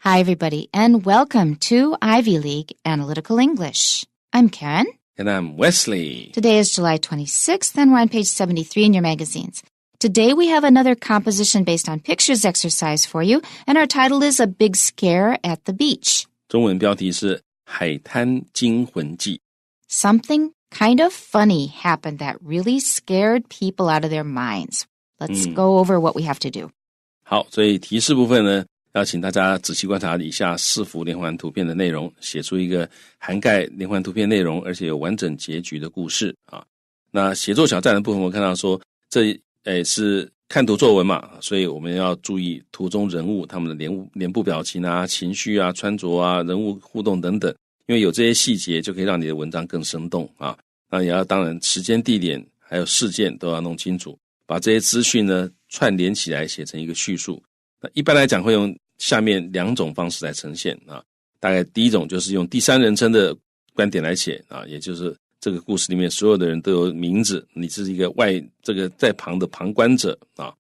Hi, everybody, and welcome to Ivy League Analytical English. I'm Karen. And I'm Wesley. Today is July 26th, and we're on page 73 in your magazines. Today we have another composition based on pictures exercise for you, and our title is A Big Scare at the Beach. 中文标题是海滩惊魂记。 Something kind of funny happened that really scared people out of their minds. Let's go over what we have to do. 好，所以提示部分呢，要请大家仔细观察以下4幅连环图片的内容，写出一个涵盖连环图片内容而且有完整结局的故事啊。那写作小站的部分，我看到说这是看图作文嘛，所以我们要注意图中人物他们的脸部表情啊、情绪啊、穿着啊、人物互动等等，因为有这些细节就可以让你的文章更生动啊。那也要当然时间、地点还有事件都要弄清楚，把这些资讯呢串联起来写成一个叙述。那一般来讲会用下面2种方式来呈现啊。大概第一种就是用第三人称的观点来写啊，也就是这个故事里面所有的人都有名字，你是一个这个在旁的旁观者啊。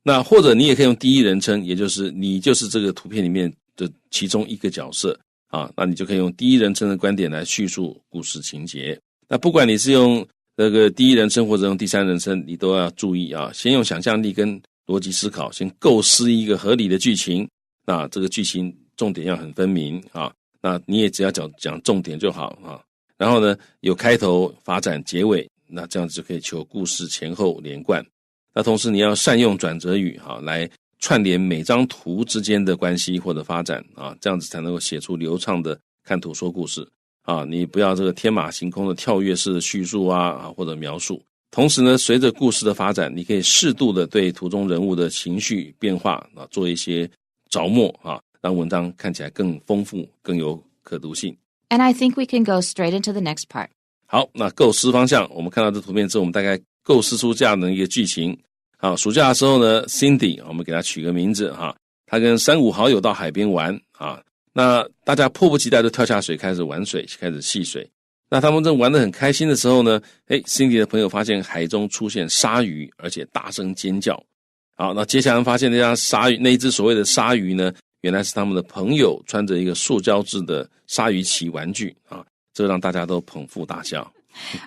那或者你也可以用第一人称，也就是你就是这个图片里面的其中一个角色啊，那你就可以用第一人称的观点来叙述故事情节。那不管你是用这个第一人称或者用第三人称，你都要注意啊，先用想象力跟逻辑思考，先构思一个合理的剧情。那这个剧情重点要很分明啊，那你也只要讲重点就好啊。然后呢，有开头、发展、结尾，那这样子就可以求故事前后连贯。那同时你要善用转折语啊，来串联每张图之间的关系或者发展啊，这样子才能够写出流畅的看图说故事啊。你不要这个天马行空的跳跃式的叙述啊或者描述。同时呢，随着故事的发展，你可以适度的对图中人物的情绪变化啊做一些着墨啊，让文章看起来更丰富、更有可读性。And I think we can go straight into the next part. 好，那构思方向，我们看到这图片之后，我们大概构思出这样的一个剧情。好，暑假的时候呢 ，Cindy， 我们给她取个名字哈，她跟3-5好友到海边玩啊，那大家迫不及待就跳下水开始玩水，开始戏水。那他们正玩得很开心的时候呢，Cindy 的朋友发现海中出现鲨鱼，而且大声尖叫。好，那接下来发现那一只所谓的鲨鱼呢，原来是他们的朋友穿着一个塑胶制的鲨鱼鳍玩具啊，这让大家都捧腹大笑。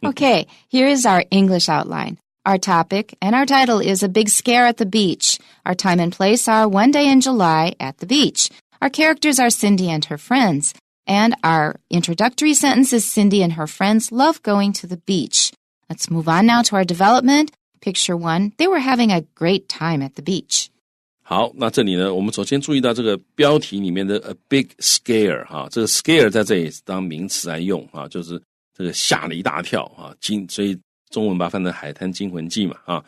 Okay, here is our English outline. Our topic and our title is A Big Scare at the Beach. Our time and place are one day in July at the beach. Our characters are Cindy and her friends. And our introductory sentence is Cindy and her friends love going to the beach. Let's move on now to our development. Picture 1, they were having a great time at the beach. 好，那这里呢，我们首先注意到这个标题里面的 A Big Scare 哈，这个 Scare 在这里是当名词来用啊，就是这个吓了一大跳啊，所以中文把它翻成海滩惊魂记嘛啊。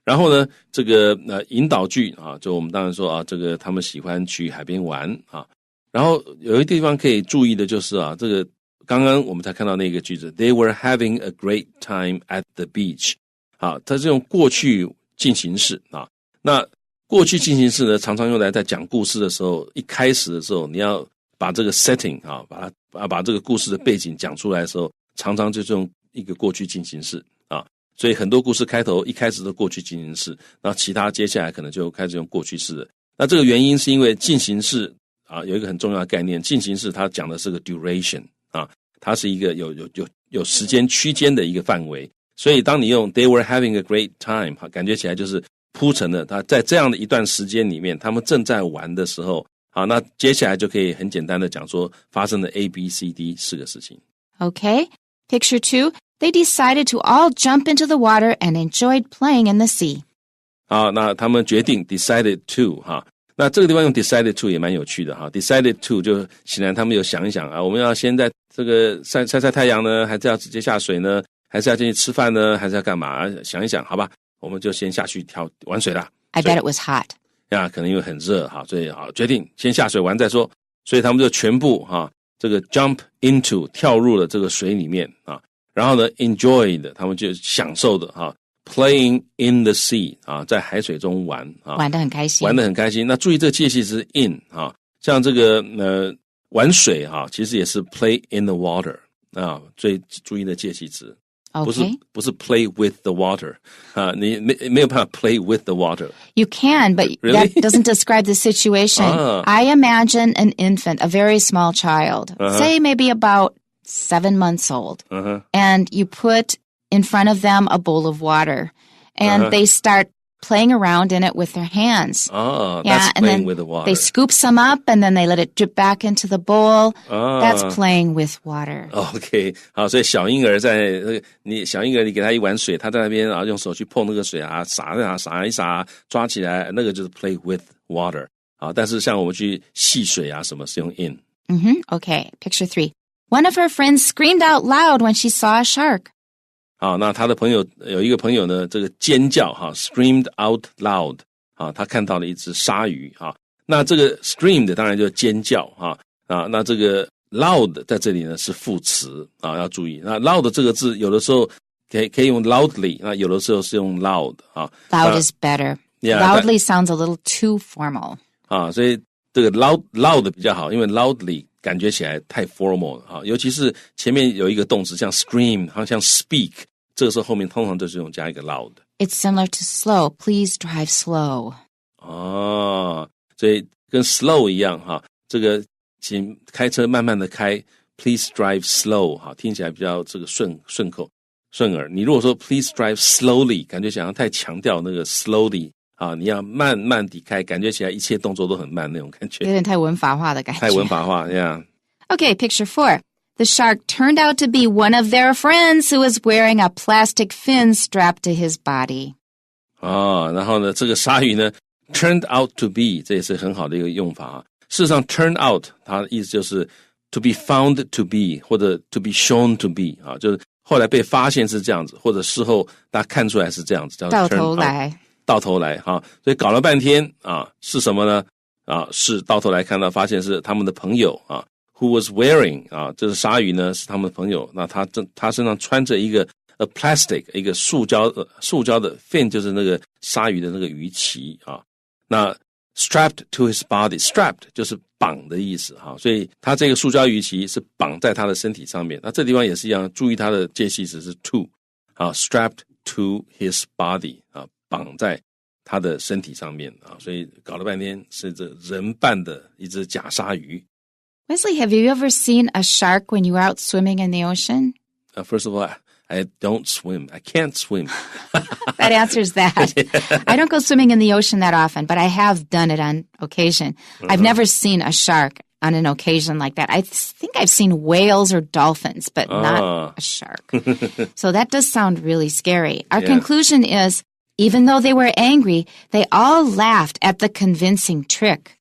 然后呢，这个引导句啊，就我们当然说啊，这个他们喜欢去海边玩啊。然后有一个地方可以注意的就是啊，这个刚刚我们才看到那个句子 They were having a great time at the beach 啊，它是用过去进行式啊。那过去进行式呢，常常用来在讲故事的时候，一开始的时候你要把这个 setting 啊，把这个故事的背景讲出来的时候，常常就是用一个过去进行式啊。所以很多故事开头一开始都过去进行式，然后其他接下来可能就开始用过去式的。那这个原因是因为进行式啊，有一个很重要的概念，进行式它讲的是个 duration 啊，它是一个有时间区间的一个范围，所以当你用 they were having a great time 感觉起来就是铺陈的，它在这样的一段时间里面，他们正在玩的时候，好，那接下来就可以很简单的讲说发生的 A、B、C、D 4个事情。Okay, picture 2, they decided to all jump into the water and enjoyed playing in the sea. 好，那他们决定 decided to 哈。那这个地方用 decided to 也蛮有趣的哈 ，decided to 就显然他们有想一想啊，我们要先在这个晒太阳呢，还是要直接下水呢，还是要进去吃饭呢，还是要干嘛？想一想，好吧，我们就先下去玩水啦。I bet it was hot. 呀，可能因为很热哈，所以好决定先下水玩再说。所以他们就全部哈这个 jump into 跳入了这个水里面啊，然后呢 enjoyed 他们就享受的哈。Playing in the sea 啊，在海水中玩啊，玩得很开心，玩得很开心。那注意这个介系词 in 啊，像这个玩水哈，其实也是 play in the water 啊，最注意的介系词。Okay. 不是 play with the water 啊，你没有办法 play with the water. You can, but Really? that doesn't describe the situation. I imagine an infant, a very small child, say maybe about 7 months old, and you put in front of them a bowl of water, and they start playing around in it with their hands. Oh, yeah, that's and playing then with the water. They scoop some up, and then they let it drip back into the bowl. That's playing with water. OK， 好，所以小婴儿你给他一碗水，他在那边然后用手去碰那个水啊，撒一撒，抓起来，那个就是 play with water 啊。但是像我们去戏水啊，什么是用 in。Okay, picture 3. One of her friends screamed out loud when she saw a shark. 好，那他的朋友有一个朋友呢，这个尖叫哈 ，screamed out loud 啊，他看到了一只鲨鱼啊。那这个 screamed 当然就尖叫哈啊，那这个 loud 在这里呢是副词啊，要注意。那 loud 这个字有的时候可以用 loudly， 那有的时候是用 loud 啊。Loud is better. Yeah, loudly sounds a little too formal. 啊，所以这个 loud 比较好，因为 loudly 感觉起来太 formal 啊，尤其是前面有一个动词像 scream， 好像 speak， 这个时候后面通常就是用加一个 loud。 It's similar to slow. Please drive slow. 哦，所以跟 slow 一样哈，这个请开车慢慢的开 ，please drive slow 哈，听起来比较这个顺耳。你如果说 please drive slowly， 感觉想要太强调那个 slowly。啊，你要慢慢地开，感觉起来一切动作都很慢那种感觉，有点太文法化的感觉。太文法化 ，yeah. Okay, picture 4. The shark turned out to be one of their friends who was wearing a plastic fin strapped to his body. 哦，然后呢，这个鲨鱼呢 ，turned out to be， 这也是很好的一个用法啊。事实上 ，turn out 它的意思就是 to be found to be 或者 to be shown to be 啊，就是后来被发现是这样子，或者事后大家看出来是这样子，叫 turn out。到头来哈，所以搞了半天啊，是什么呢？啊，是到头来看到发现是他们的朋友啊 ，who was wearing 啊，这是鲨鱼呢是他们的朋友，那他身上穿着一个 a plastic 一个塑胶的 fin 就是那个鲨鱼的那个鱼鳍啊，那 strapped to his body strapped 就是绑的意思哈，所以他这个塑胶鱼鳍是绑在他的身体上面，那这地方也是一样，注意它的介系词是 to 啊 ，strapped to his body 啊。绑在他的身体上面啊，所以搞了半天是这人扮的一只假鲨鱼。Wesley, have you ever seen a shark when you were out swimming in the ocean? First of all, I don't swim. I can't swim. That answers that. Yeah. I don't go swimming in the ocean that often, but I have done it on occasion. I've never seen a shark on an occasion like that. I think I've seen whales or dolphins, but not a shark. So that does sound really scary. Our conclusion is, even though they were angry, they all laughed at the convincing trick.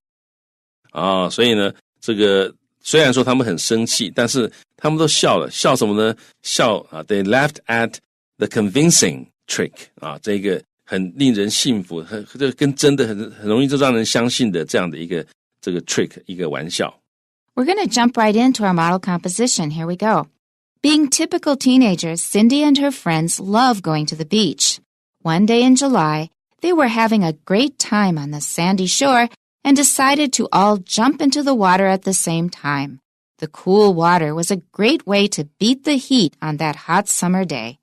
啊，所以呢，这个虽然说他们很生气，但是他们都笑了，笑什么呢？笑啊 ，they laughed at the convincing trick 啊，这个很令人信服，这跟真的很容易就让人相信的这样的一个这个 trick 一个玩笑。We're going to jump right into our model composition. Here we go. Being typical teenagers, Cindy and her friends love going to the beach. One day in July, they were having a great time on the sandy shore and decided to all jump into the water at the same time. The cool water was a great way to beat the heat on that hot summer day.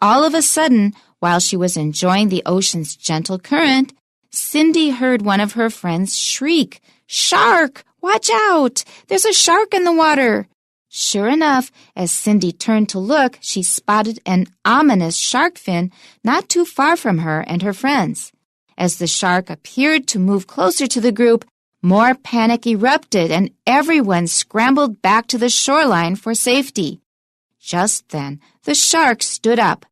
All of a sudden, while she was enjoying the ocean's gentle current, Cindy heard one of her friends shriek, "Shark! Watch out! There's a shark in the water!" Sure enough, as Cindy turned to look, she spotted an ominous shark fin not too far from her and her friends. As the shark appeared to move closer to the group, more panic erupted and everyone scrambled back to the shoreline for safety. Just then, the shark stood up.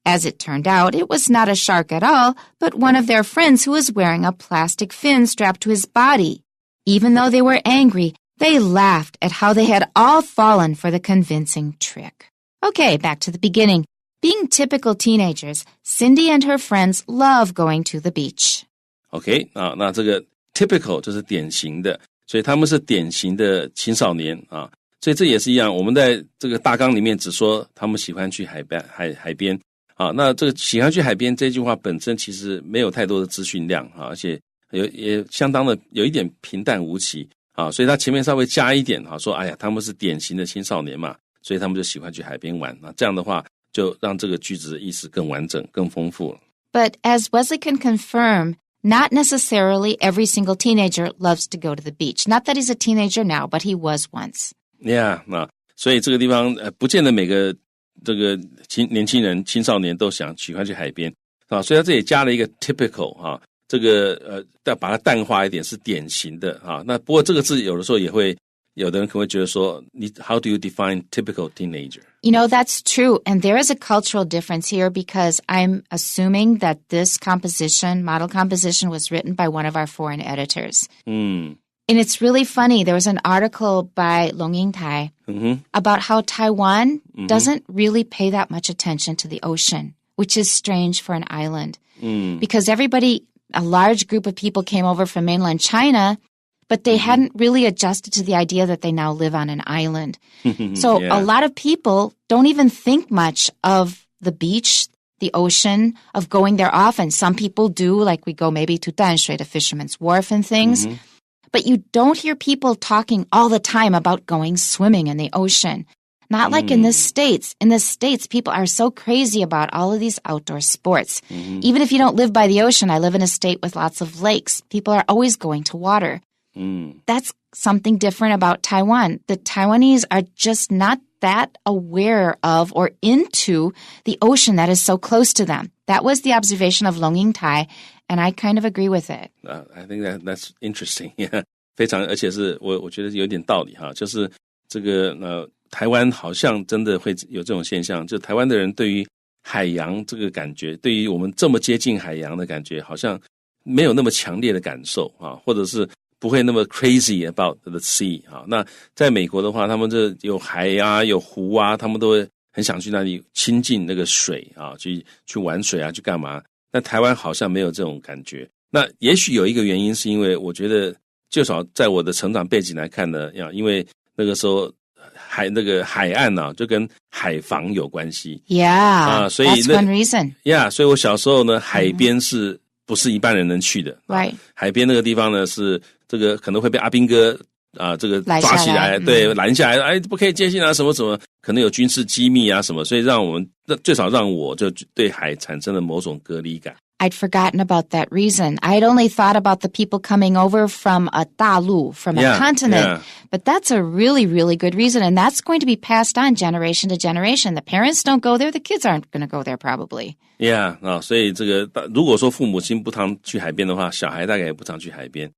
As it turned out, it was not a shark at all, but one of their friends who was wearing a plastic fin strapped to his body. Even though they were angry, they laughed at how they had all fallen for the convincing trick. Okay, back to the beginning. Being typical teenagers, Cindy and her friends love going to the beach. OK 啊，那这个 typical 就是典型的，所以他们是典型的青少年啊，所以这也是一样。我们在这个大纲里面只说他们喜欢去海边啊，那这个喜欢去海边这句话本身其实没有太多的资讯量啊，而且也相当的有一点平淡无奇。啊，所以他前面稍微加一点啊，说哎呀，他们是典型的青少年嘛，所以他们就喜欢去海边玩啊。这样的话，就让这个句子的意思更完整、更丰富了。But as Wesley can confirm, not necessarily every single teenager loves to go to the beach. Not that he's a teenager now, but he was once. Yeah, 所以这个地方不见得每个这个年轻人、青少年都喜欢去海边啊，所以他这里加了一个 typical 啊，这个把它淡化一点是典型的啊。那不过这个字有的时候也会有的人可能会觉得说，how do you define typical teenager? You know, that's true. And there is a cultural difference here because I'm assuming that this model composition, was written by one of our foreign editors. And it's really funny. There was an article by Long Ying-tai about how Taiwan doesn't really pay that much attention to the ocean, which is strange for an island. Because a large group of people came over from mainland China, but they hadn't really adjusted to the idea that they now live on an island. So a lot of people don't even think much of the beach, the ocean, of going there often. Some people do, like we go maybe to Danshui, to Fisherman's Wharf and things. But you don't hear people talking all the time about going swimming in the ocean. Not like in the States. In the States, people are so crazy about all of these outdoor sports. Even if you don't live by the ocean, I live in a state with lots of lakes. People are always going to water. That's something different about Taiwan. The Taiwanese are just not that aware of or into the ocean that is so close to them. That was the observation of Long Ying-tai, and I kind of agree with it. I think that's interesting. Yeah, 非常，而且是我觉得有点道理哈，就是这个台湾好像真的会有这种现象，就台湾的人对于海洋这个感觉，对于我们这么接近海洋的感觉，好像没有那么强烈的感受啊，或者是不会那么 crazy about the sea 啊。那在美国的话，他们这有海啊，有湖啊，他们都会很想去那里亲近那个水啊，去玩水啊，去干嘛？但台湾好像没有这种感觉。那也许有一个原因，是因为我觉得，至少在我的成长背景来看呢，因为那个时候那个海岸啊，就跟海防有关系。Yeah, 所以 that's one reason. Yeah, 所以我小时候呢，海边不是一般人能去的。Right. 海边那个地方呢，是这个可能会被阿兵哥这个抓起来，对，拦下来，不可以接近啊，什么什么，可能有军事机密啊什么，所以最少让我就对海产生了某种隔离感。I'd forgotten about that reason. I'd only thought about the people coming over from a 大陆, from a continent. But that's a really, really good reason. And that's going to be passed on generation to generation. The parents don't go there, the kids aren't going to go there probably. Yeah, 所以这个如果说父母亲不常去海边的话，小孩大概也不常去海边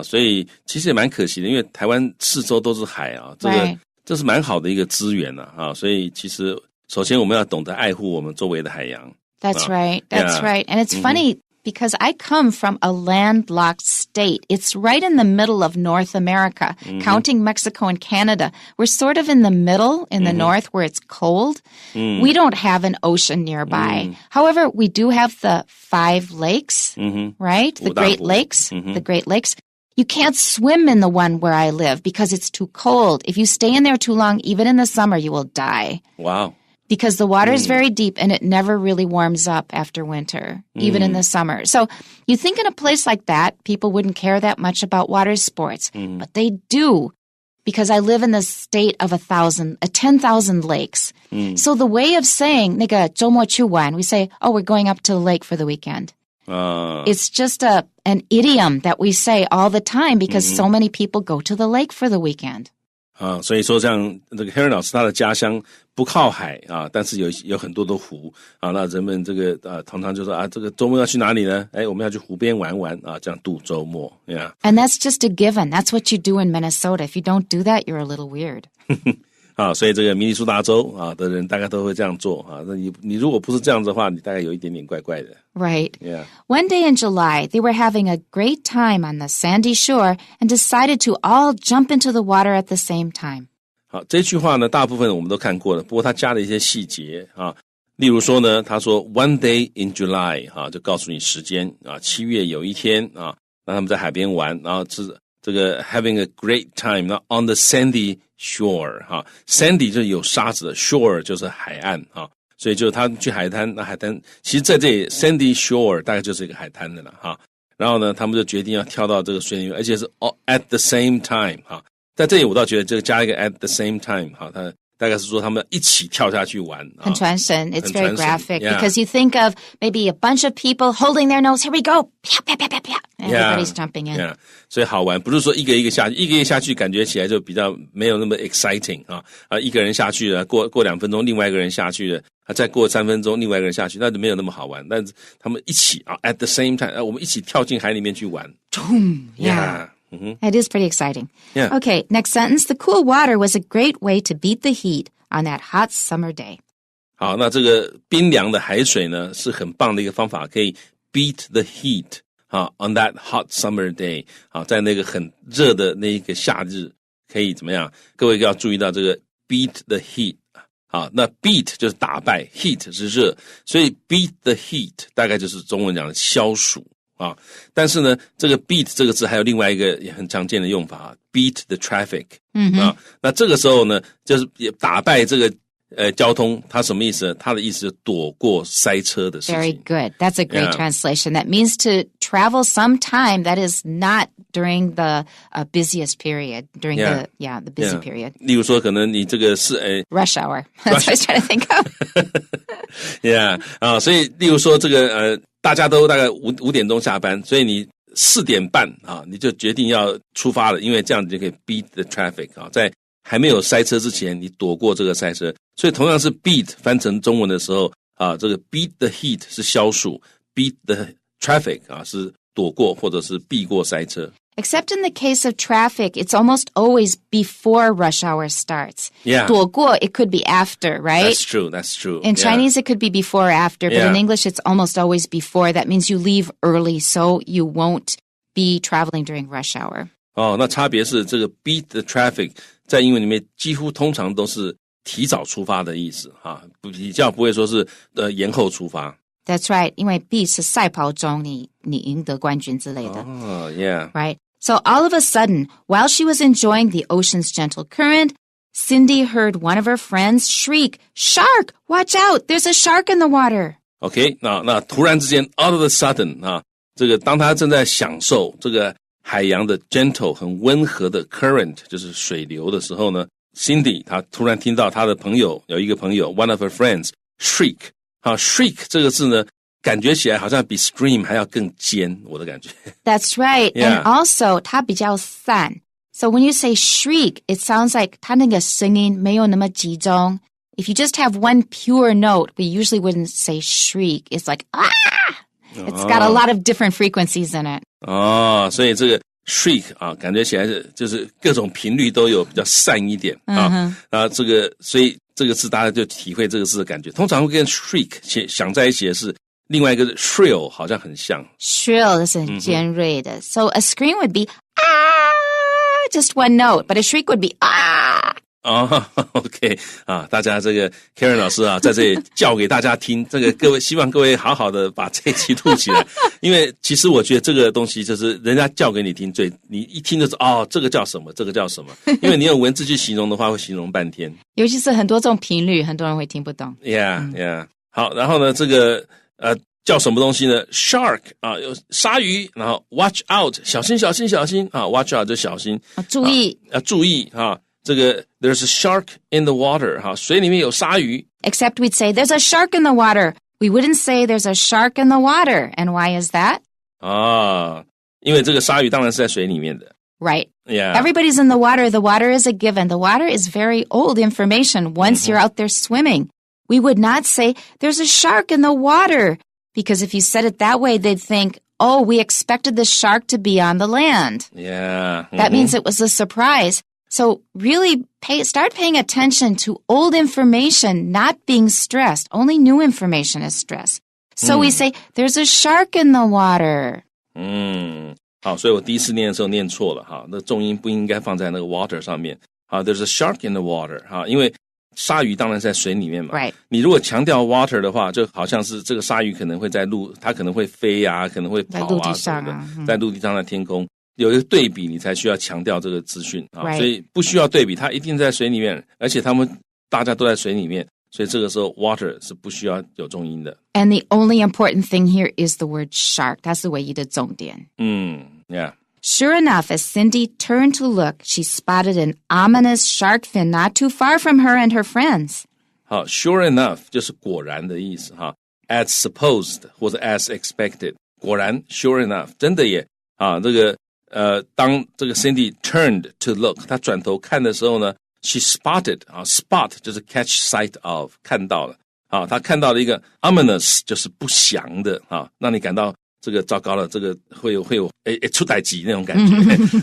所以其实也蛮可惜的，因为台湾四周都是海啊，这是蛮好的一个资源所以其实首先我们要懂得爱护我们周围的海洋。That's right. That's right. And it's funny because I come from a landlocked state. It's right in the middle of North America, counting Mexico and Canada. We're sort of in the middle, in the north, where it's cold. We don't have an ocean nearby. However, we do have the 5 lakes, right? The Great Lakes. The Great Lakes. You can't swim in the one where I live because it's too cold. If you stay in there too long, even in the summer, you will die. Wow. Because the water is very deep and it never really warms up after winter, even in the summer. So you think in a place like that, people wouldn't care that much about water sports, but they do, because I live in the state of 10,000 lakes. So the way of saying, 那个周末去玩, we say, oh, we're going up to the lake for the weekend. It's just an idiom that we say all the time because so many people go to the lake for the weekend. 所以说像这个 Henry 老师他的家乡不靠海但是有很多的湖那人们这个常常就说这个周末要去哪里呢？我们要去湖边玩玩这样度周末 yeah. And that's just a given. That's what you do in Minnesota. If you don't do that, you're a little weird. 所以这个明尼苏达州的人大概都会这样做那你如果不是这样子的话，你大概有一点点怪怪的。Right. Yeah. One day in July, they were having a great time on the sandy shore and decided to all jump into the water at the same time. 好，这句话呢，大部分我们都看过了，不过他加了一些细节例如说呢，他说 One day in July 就告诉你时间7月有一天让他们在海边玩，然后是这个 having a great time on the sandy shore sandy 就是有沙子的 shore 就是海岸所以就他去海滩，那海滩其实在这里 sandy shore 大概就是一个海滩的了然后呢，他们就决定要跳到这个水里面，而且是 at the same time在这里我倒觉得这个加一个 at the same time 大概是说他们一起跳下去玩。很传神 It's very graphic yeah. because you think of maybe a bunch of people holding their nose. Here we go. Everybody's jumping in. Yeah. 所以好玩，不是说一个一个下去，一个一个下去感觉起来就比较没有那么 exciting 一个人下去了，过2分钟另外一个人下去了，再过3分钟另外一个人下去，那就没有那么好玩。但是他们一起at the same time 我们一起跳进海里面去玩。It is pretty exciting. Yeah. Okay, next sentence. The cool water was a great way to beat the heat on that hot summer day. 好，那这个冰凉的海水呢，是很棒的一个方法，可以 beat the heat on that hot summer day 在那个很热的那一个夏日，可以怎么样？各位要注意到这个 beat the heat。好，那 beat 就是打败 ，heat 是热，所以 beat the heat 大概就是中文讲的消暑。但是呢，这个 beat 这个字还有另外一个也很常见的用法，beat the traffic。那这个时候呢，就是也打败这个交通，它什么意思呢？它的意思是躲过塞车的事情。Very good. That's a great translation. That means to travel some time that is not during the busiest period, during the busy period. 例如说，可能你这个是rush hour. That's what I was trying to think of. 所以例如说这个大家都大概5点钟下班，所以你4点半你就决定要出发了，因为这样子就可以 beat the traffic 在还没有塞车之前，你躲过这个塞车。所以同样是 beat 翻成中文的时候这个 beat the heat 是消暑 ，beat the traffic 是躲过或者是避过塞车。Except in the case of traffic, it's almost always before rush hour starts. Yeah. 躲过, it could be after, right? That's true. In Chinese, it could be before or after, but in English, it's almost always before. That means you leave early, so you won't be traveling during rush hour. 那差别是这个 beat the traffic 在英文里面几乎通常都是提早出发的意思比较不会说是延后出发。That's right. 因为 beat 是赛跑中你赢得冠军之类的。Yeah. Right. So all of a sudden, while she was enjoying the ocean's gentle current, Cindy heard one of her friends shriek, "Shark! Watch out! There's a shark in the water!" OK, 那突然之间 out of the sudden 这个当他正在享受这个海洋的 gentle 很温和的 current 就是水流的时候呢 Cindy 她突然听到她的朋友有一个朋友 one of her friends shriek shriek 这个字呢感觉起来好像比 scream 还要更尖我的感觉 That's right. Yeah. And also 它比较散 So when you say shriek, it sounds like 它那个声音没有那么集中 If you just have one pure note, we usually wouldn't say shriek. It's like, ah! It's got a lot of different frequencies in it. 所以这个 shriek 感觉起来就是各种频率都有比较散一点这个所以这个字大家就体会这个字的感觉。通常会跟 shriek 想在一起的是另外一个 shrill 好像很像。Shrill 是很尖锐的。So a scream would be just one note, but a shriek would be OK 大家这个 Karen 老师在这里教给大家听，这个各位希望各位好好的把这一期录起来，因为其实我觉得这个东西就是人家教给你听，你一听就是这个叫什么，这个叫什么，因为你用文字去形容的话会形容半天，尤其是很多这种频率，很多人会听不懂。Yeah. 好，然后呢，这个叫什么东西呢 ？Shark 有鲨鱼，然后 watch out 小心watch out 就小心，注意注意这个 there's a shark in the water 水里面有鲨鱼。Except we'd say there's a shark in the water. We wouldn't say there's a shark in the water. And why is that? 因为这个鲨鱼当然是在水里面的。Right. Yeah. Everybody's in the water. The water is a given. The water is very old information once you're out there swimming. We would not say there's a shark in the water. Because if you said it that way, they'd think, oh, we expected the shark to be on the land. Yeah. That means it was a surprise. So really start paying attention to old information not being stressed. Only new information is stressed. So we say, there's a shark in the water. 好，所以我第一次念的时候念错了那重音不应该放在那个 water 上面there's a shark in the water 因为鲨鱼当然在水里面嘛 Right. 你如果强调 water 的话就好像是这个鲨鱼可能会在它可能会飞可能会跑在陆地上在陆地上的天空有一个对比你才需要强调这个资讯Right. 所以不需要对比它一定在水里面而且大家都在水里面所以这个时候 water 是不需要有重音的 And the only important thing here is the word shark. 它是唯一的重点 Yeah. Sure enough, as Cindy turned to look, she spotted an ominous shark fin not too far from her and her friends. 好 ，sure enough 就是果然的意思哈 ，as supposed 或者 as expected， 果然 sure enough 真的耶啊，这个当这个 Cindy turned to look， 她转头看的时候呢 ，she spotted 啊 ，spot 就是 catch sight of 看到了啊，她看到了一个 ominous 就是不祥的啊，让你感到这个糟糕了，这个会有出代志那种感觉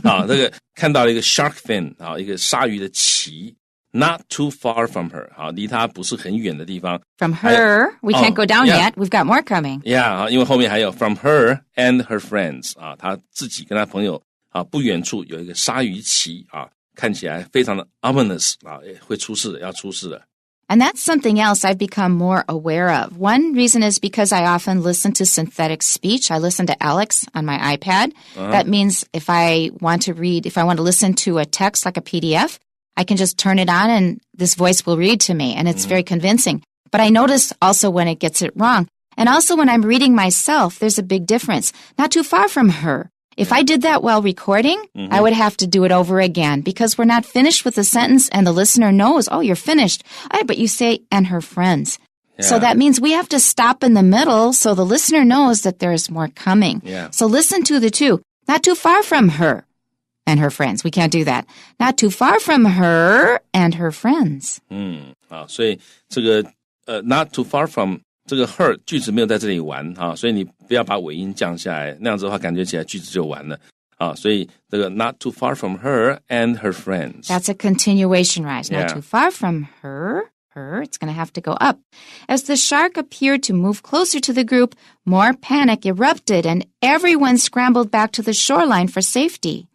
啊，这个看到了一个 shark fin 啊，一个鲨鱼的鳍。Not too far from her 好，离她不是很远的地方 From her, we can't go down yet. We've got more coming. Yeah, 因为后面还有 from her and her friends 啊，她自己跟她朋友啊，不远处有一个鲨鱼鳍啊，看起来非常的 ominous 啊，会出事的，要出事的。And that's something else I've become more aware of. One reason is because I often listen to synthetic speech. I listen to Alex on my iPad. That means if I want to listen to a text like a PDF, I can just turn it on and this voice will read to me, and it's very convincing. But I notice also when it gets it wrong. And also when I'm reading myself, there's a big difference. Not too far from her. If I did that while recording, I would have to do it over again because we're not finished with the sentence and the listener knows, oh, you're finished. But you say, and her friends. Yeah. So that means we have to stop in the middle so the listener knows that there's more coming. Yeah. So listen to the two. Not too far from her and her friends. We can't do that. Not too far from her and her friends. 好，所以这个not too far from 这个 her 句子没有在这里完啊，所以你不要把尾音降下来，那样子的话感觉起来句子就完了啊，所以这个 not too far from her and her friends. That's a continuation rise. Not Yeah. too far from her, it's going to have to go up. As the shark appeared to move closer to the group, more panic erupted and everyone scrambled back to the shoreline for safety.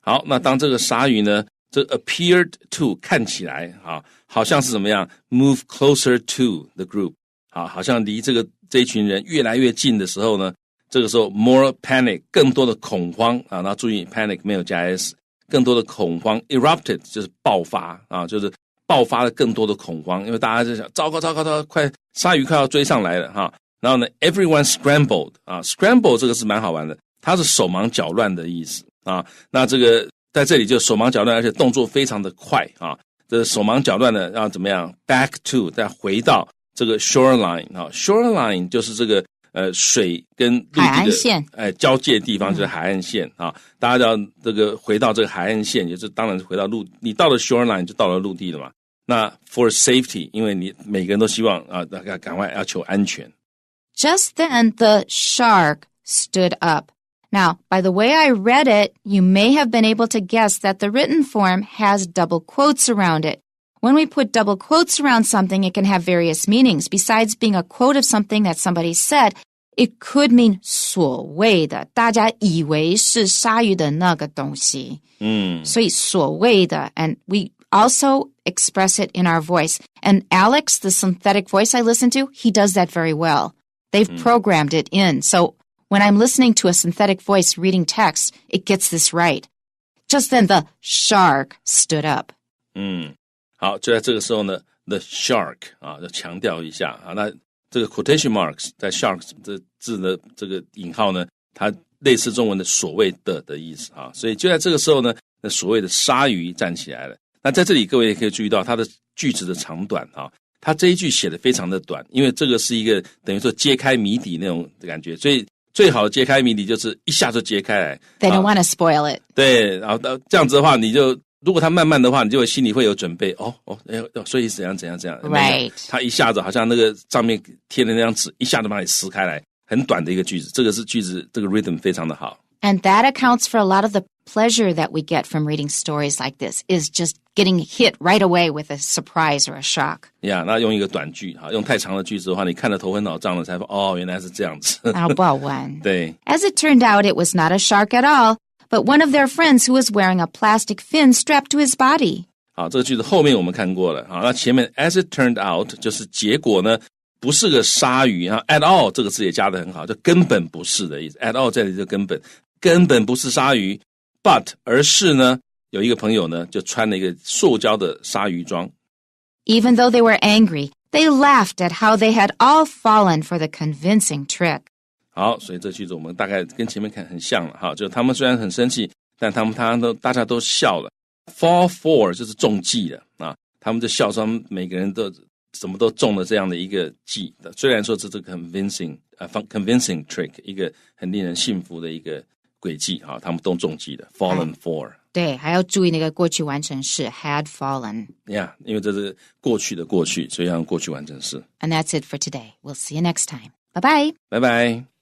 好，那当这个鲨鱼呢，这 appeared to 看起来啊，好像是怎么样 move closer to the group 啊，好像离这一群人越来越近的时候呢，这个时候 more panic 更多的恐慌啊，那注意 panic 没有加 s， 更多的恐慌 erupted 就是爆发啊，就是爆发了更多的恐慌，因为大家就想糟糕，快鲨鱼快要追上来了哈，然后呢 everyone scrambled 啊 scramble 这个是蛮好玩的，它是手忙脚乱的意思啊，那这个在这里就手忙脚乱，而且动作非常的快啊，这手忙脚乱的要怎么样 back to 再回到这个 shoreline 啊 shoreline 就是这个水跟陆地的海岸线交界地方就是海岸线啊，大家要这个回到这个海岸线，也就是当然回到陆，你到了 shoreline 就到了陆地了嘛。那 for safety 因为你每个人都希望啊赶快要求安全。Just then the shark stood up. Now, by the way I read it, you may have been able to guess that the written form has double quotes around it. When we put double quotes around something, it can have various meanings. Besides being a quote of something that somebody said, it could mean 所谓的，大家以为是鲨鱼的那个东西。所以所谓的 and we also express it in our voice. And Alex, the synthetic voice I listen to, he does that very well. They've programmed it in. So when I'm listening to a synthetic voice reading text, it gets this right. Just then the shark stood up. 好，就在这个时候呢 ，the shark 啊，就强调一下啊，那这个 quotation marks 在 sharks 这字的这个引号呢，它类似中文的所谓的意思啊，所以就在这个时候呢，那所谓的鲨鱼站起来了。那在这里各位也可以注意到它的句子的长短啊，它这一句写的非常的短，因为这个是一个等于说揭开谜底那种感觉，所以最好的揭开谜底就是一下就揭开来。They don't want to spoil it. 对，然后这样子的话，你就如果它慢慢的话，你就会心里会有准备所以怎样。Right. 它一下子好像那个上面贴的那张纸，一下子把你撕开来，很短的一个句子。这个是句子，这个 rhythm 非常的好。And that accounts for a lot of the pleasure that we get from reading stories like this, is just getting hit right away with a surprise or a shock. Yeah, 那用一个短句，用太长的句子的话，你看得头昏脑胀了，才发原来是这样子。不好玩。对。As it turned out, it was not a shark at all, but one of their friends who was wearing a plastic fin strapped to his body. 好，这个句子后面我们看过了。好，那前面 as it turned out 就是结果呢，不是个鲨鱼啊 ，at all 这个字也加得很好，就根本不是的意思。at all 这里就根本不是鲨鱼 ，but 而是呢，有一个朋友呢就穿了一个塑胶的鲨鱼装。Even though they were angry, they laughed at how they had all fallen for the convincing trick. 好，所以这句子我们大概跟前面看很像了哈，就他们虽然很生气，但大家都笑了。Fall for 就是中计了啊，他们就笑说每个人都什么都中了这样的一个计的。虽然说这是个 convincing trick， 一个很令人信服的一个诡计啊，他们都中计了 fallen for。对，还要注意那个过去完成式 had fallen。Yeah， 因为这是过去的过去，所以要用过去完成式。And that's it for today. We'll see you next time. Bye-bye. 拜拜。